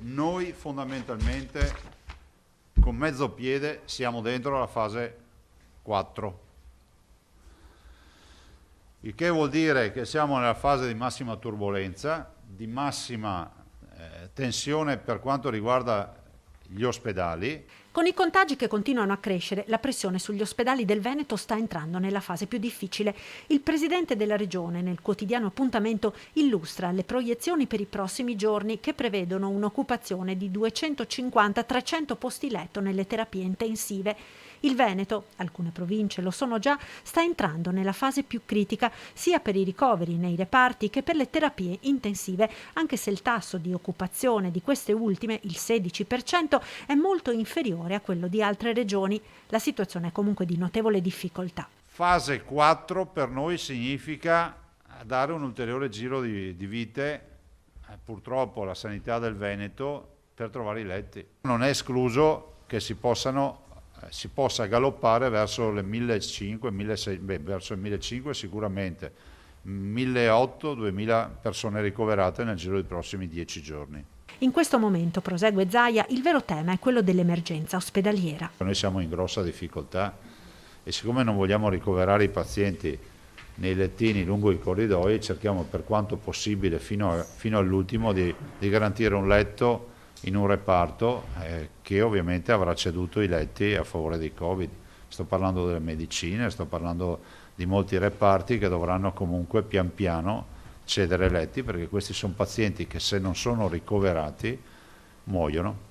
noi fondamentalmente con mezzo piede siamo dentro la fase 4, il che vuol dire che siamo nella fase di massima turbolenza, di massima tensione per quanto riguarda gli ospedali. Con i contagi che continuano a crescere, la pressione sugli ospedali del Veneto sta entrando nella fase più difficile. Il presidente della regione, nel quotidiano Appuntamento, illustra le proiezioni per i prossimi giorni che prevedono un'occupazione di 250-300 posti letto nelle terapie intensive. Il Veneto, alcune province lo sono già, sta entrando nella fase più critica sia per i ricoveri nei reparti che per le terapie intensive, anche se il tasso di occupazione di queste ultime, il 16%, è molto inferiore a quello di altre regioni. La situazione è comunque di notevole difficoltà. Fase 4 per noi significa dare un ulteriore giro di vite, purtroppo, alla sanità del Veneto per trovare i letti. Non è escluso che si possa galoppare verso le 1.500, verso il 1.500 sicuramente, 1.800-2.000 persone ricoverate nel giro dei prossimi 10 giorni. In questo momento, prosegue Zaia, il vero tema è quello dell'emergenza ospedaliera. Noi siamo in grossa difficoltà e siccome non vogliamo ricoverare i pazienti nei lettini lungo i corridoi, cerchiamo per quanto possibile fino all'ultimo di garantire un letto in un reparto che ovviamente avrà ceduto i letti a favore di Covid. Sto parlando delle medicine, sto parlando di molti reparti che dovranno comunque pian piano cedere letti, perché questi sono pazienti che se non sono ricoverati muoiono.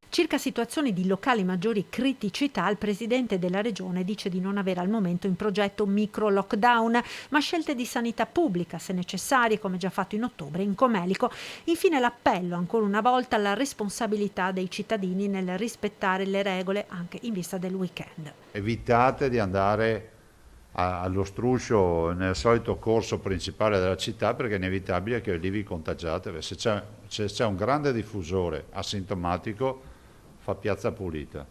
Circa situazioni di locali maggiori criticità, il presidente della regione dice di non avere al momento in progetto micro lockdown, ma scelte di sanità pubblica, se necessarie, come già fatto in ottobre in Comelico. Infine l'appello ancora una volta alla responsabilità dei cittadini nel rispettare le regole anche in vista del weekend. Evitate di andare allo struscio nel solito corso principale della città, perché è inevitabile che lì vi contagiate. Se c'è un grande diffusore asintomatico, fa piazza pulita.